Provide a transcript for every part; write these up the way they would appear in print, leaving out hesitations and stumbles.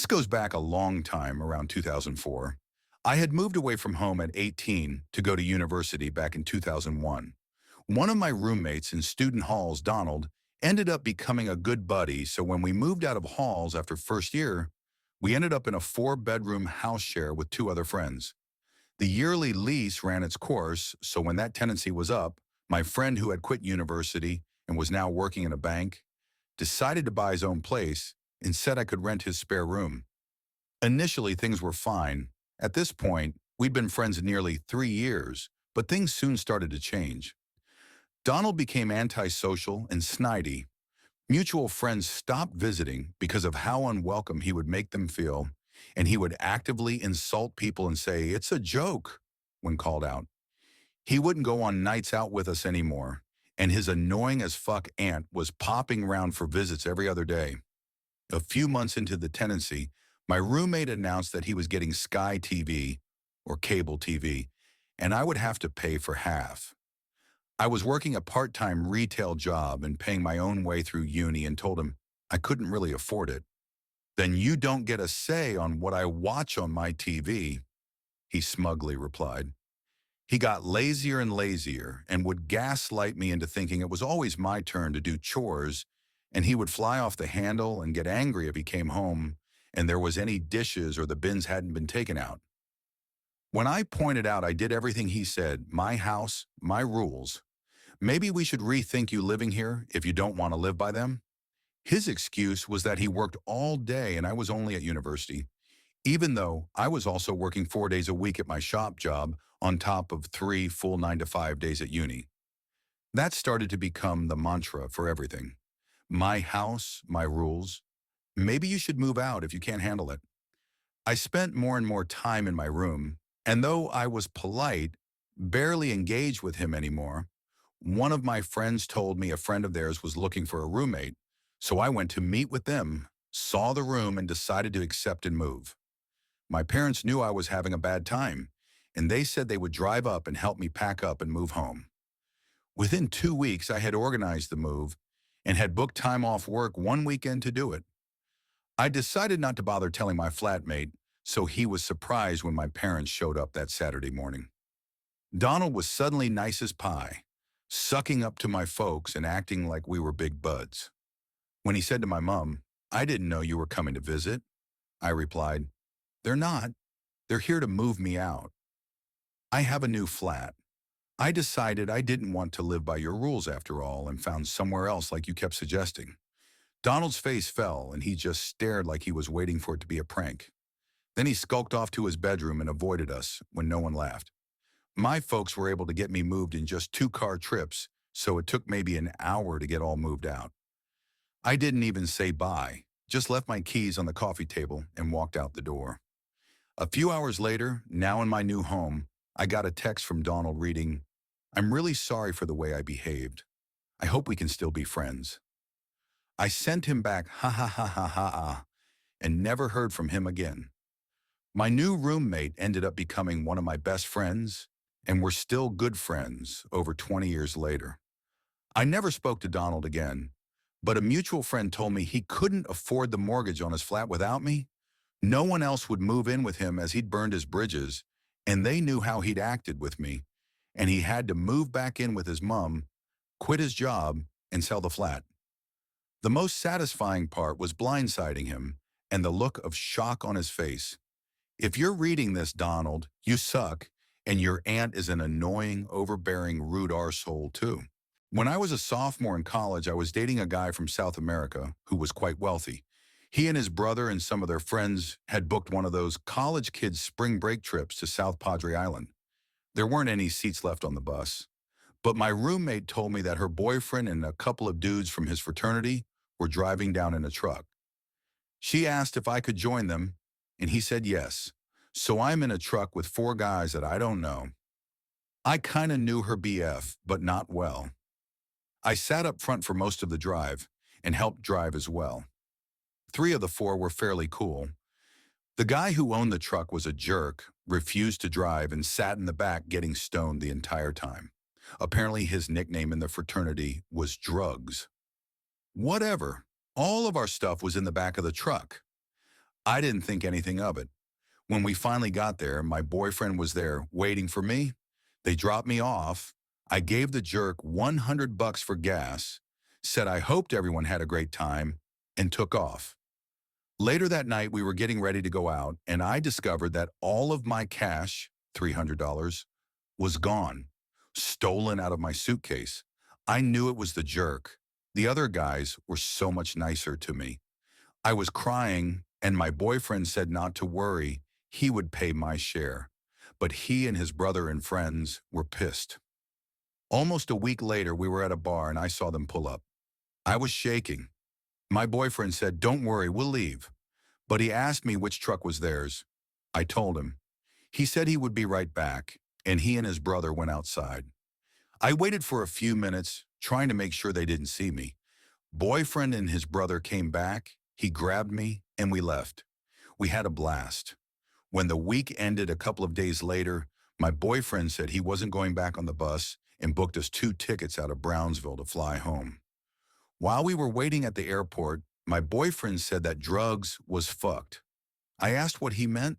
This goes back a long time, around 2004. I had moved away from home at 18 to go to university back in 2001. One of my roommates in student halls, Donald, ended up becoming a good buddy, so when we moved out of halls after first year, we ended up in a four-bedroom house share with two other friends. The yearly lease ran its course, so when that tenancy was up, my friend who had quit university and was now working in a bank decided to buy his own place and said I could rent his spare room. Initially, things were fine. At this point, we'd been friends nearly 3 years, but things soon started to change. Donald became antisocial and snidey. Mutual friends stopped visiting because of how unwelcome he would make them feel, and he would actively insult people and say, "It's a joke," when called out. He wouldn't go on nights out with us anymore, and his annoying as fuck aunt was popping round for visits every other day. A few months into the tenancy, my roommate announced that he was getting Sky TV, or cable TV, and I would have to pay for half. I was working a part-time retail job and paying my own way through uni and told him I couldn't really afford it. "Then you don't get a say on what I watch on my TV," he smugly replied. He got lazier and lazier and would gaslight me into thinking it was always my turn to do chores, and he would fly off the handle and get angry if he came home and there was any dishes or the bins hadn't been taken out. When I pointed out I did everything he said, my house, my rules, maybe we should rethink you living here if you don't want to live by them, his excuse was that he worked all day and I was only at university, even though I was also working 4 days a week at my shop job on top of 3 full 9 to 5 days at uni. That started to become the mantra for everything. My house, my rules. Maybe you should move out if you can't handle it. I spent more and more time in my room, and though I was polite, barely engaged with him anymore, one of my friends told me a friend of theirs was looking for a roommate, so I went to meet with them, saw the room, and decided to accept and move. My parents knew I was having a bad time, and they said they would drive up and help me pack up and move home. Within 2 weeks, I had organized the move and had booked time off work one weekend to do it. I decided not to bother telling my flatmate, so he was surprised when my parents showed up that Saturday morning. Donald was suddenly nice as pie, sucking up to my folks and acting like we were big buds. When he said to my mom, "I didn't know you were coming to visit," I replied, "They're not. They're here to move me out. I have a new flat. I decided I didn't want to live by your rules after all and found somewhere else like you kept suggesting." Donald's face fell and he just stared like he was waiting for it to be a prank. Then he skulked off to his bedroom and avoided us when no one laughed. My folks were able to get me moved in just 2 car trips, so it took maybe an hour to get all moved out. I didn't even say bye, just left my keys on the coffee table and walked out the door. A few hours later, now in my new home, I got a text from Donald reading, "I'm really sorry for the way I behaved. I hope we can still be friends." I sent him back, "Ha ha ha ha ha ha," and never heard from him again. My new roommate ended up becoming one of my best friends, and we're still good friends over 20 years later. I never spoke to Donald again, but a mutual friend told me he couldn't afford the mortgage on his flat without me. No one else would move in with him as he'd burned his bridges, and they knew how he'd acted with me, and he had to move back in with his mom, quit his job, and sell the flat. The most satisfying part was blindsiding him and the look of shock on his face. If you're reading this, Donald, you suck, and your aunt is an annoying, overbearing, rude arsehole too. When I was a sophomore in college, I was dating a guy from South America who was quite wealthy. He and his brother and some of their friends had booked one of those college kids' spring break trips to South Padre Island. There weren't any seats left on the bus, but my roommate told me that her boyfriend and a couple of dudes from his fraternity were driving down in a truck. She asked if I could join them, and he said yes. So I'm in a truck with 4 guys that I don't know. I kind of knew her BF, but not well. I sat up front for most of the drive and helped drive as well. 3 of the 4 were fairly cool. The guy who owned the truck was a jerk, refused to drive, and sat in the back getting stoned the entire time. Apparently his nickname in the fraternity was Drugs. Whatever. All of our stuff was in the back of the truck. I didn't think anything of it. When we finally got there, my boyfriend was there waiting for me. They dropped me off. I gave the jerk 100 bucks for gas, said I hoped everyone had a great time, and took off. Later that night, we were getting ready to go out, and I discovered that all of my cash, $300, was gone, stolen out of my suitcase. I knew it was the jerk. The other guys were so much nicer to me. I was crying, and my boyfriend said not to worry, he would pay my share. But he and his brother and friends were pissed. Almost a week later, we were at a bar and I saw them pull up. I was shaking. My boyfriend said, "Don't worry, we'll leave." But he asked me which truck was theirs. I told him. He said he would be right back, and he and his brother went outside. I waited for a few minutes, trying to make sure they didn't see me. Boyfriend and his brother came back, he grabbed me, and we left. We had a blast. When the week ended a couple of days later, my boyfriend said he wasn't going back on the bus and booked us 2 tickets out of Brownsville to fly home. While we were waiting at the airport, my boyfriend said that drugs was fucked. I asked what he meant.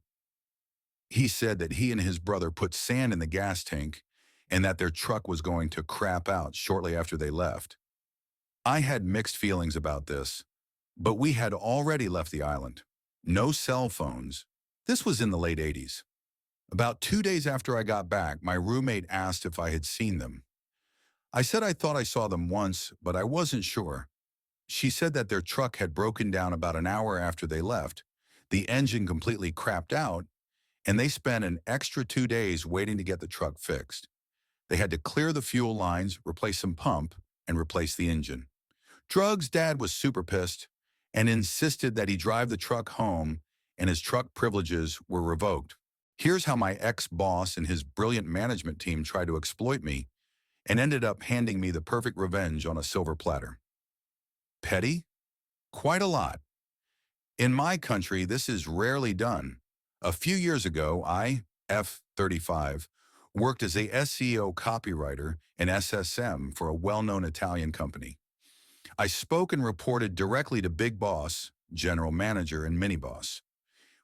He said that he and his brother put sand in the gas tank and that their truck was going to crap out shortly after they left. I had mixed feelings about this, but we had already left the island. No cell phones. This was in the late 80s. About 2 days after I got back, my roommate asked if I had seen them. I said I thought I saw them once, but I wasn't sure. She said that their truck had broken down about an hour after they left. The engine completely crapped out, and they spent an extra 2 days waiting to get the truck fixed. They had to clear the fuel lines, replace some pump, and replace the engine. Drugs' dad was super pissed and insisted that he drive the truck home, and his truck privileges were revoked. Here's how my ex-boss and his brilliant management team tried to exploit me and ended up handing me the perfect revenge on a silver platter. Petty? Quite a lot. In my country, this is rarely done. A few years ago, I, F35, worked as a SEO copywriter and SSM for a well-known Italian company. I spoke and reported directly to Big Boss, General Manager, and Mini Boss.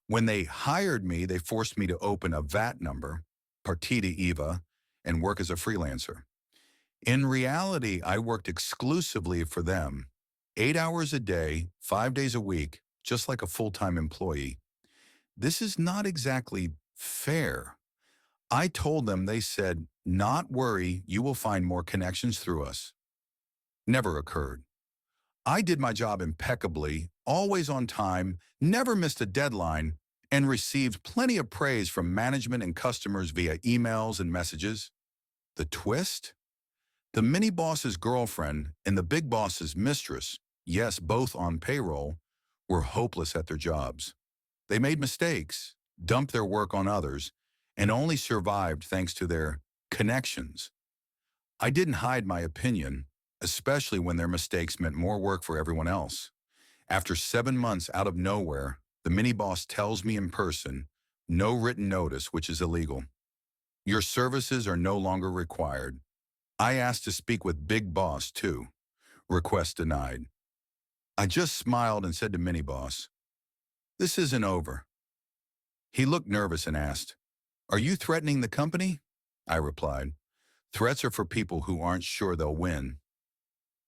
When they hired me, they forced me to open a VAT number, Partita IVA, and work as a freelancer. In reality, I worked exclusively for them, 8 hours a day, 5 days a week, just like a full-time employee. This is not exactly fair. I told them, they said, "Not worry, you will find more connections through us." Never occurred. I did my job impeccably, always on time, never missed a deadline, and received plenty of praise from management and customers via emails and messages. The twist? The mini boss's girlfriend and the big boss's mistress, yes, both on payroll, were hopeless at their jobs. They made mistakes, dumped their work on others, and only survived thanks to their connections. I didn't hide my opinion, especially when their mistakes meant more work for everyone else. After 7 months out of nowhere, the mini boss tells me in person, no written notice, which is illegal. Your services are no longer required. I asked to speak with Big Boss too. Request denied. I just smiled and said to Mini Boss, "This isn't over." He looked nervous and asked, "Are you threatening the company?" I replied, "Threats are for people who aren't sure they'll win.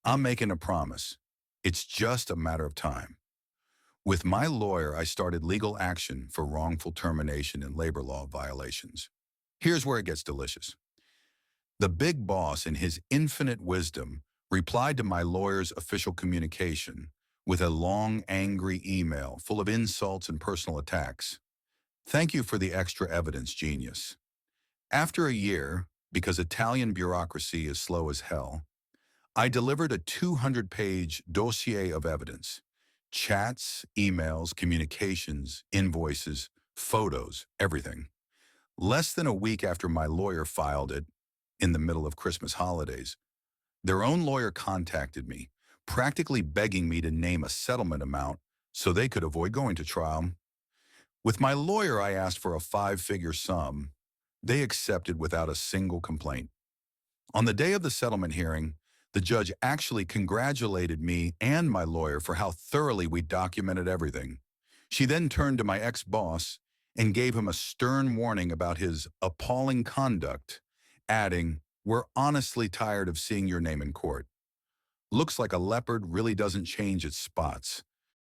I'm making a promise. It's just a matter of time." With my lawyer, I started legal action for wrongful termination and labor law violations. Here's where it gets delicious. The big boss, in his infinite wisdom, replied to my lawyer's official communication with a long, angry email full of insults and personal attacks. "Thank you for the extra evidence, genius." After a year, because Italian bureaucracy is slow as hell, I delivered a 200-page dossier of evidence. Chats, emails, communications, invoices, photos, everything. Less than a week after my lawyer filed it, in the middle of Christmas holidays, their own lawyer contacted me, practically begging me to name a settlement amount so they could avoid going to trial. With my lawyer, I asked for a 5-figure sum. They accepted without a single complaint. On the day of the settlement hearing, the judge actually congratulated me and my lawyer for how thoroughly we documented everything. She then turned to my ex-boss and gave him a stern warning about his appalling conduct, adding, "We're honestly tired of seeing your name in court. Looks like a leopard really doesn't change its spots."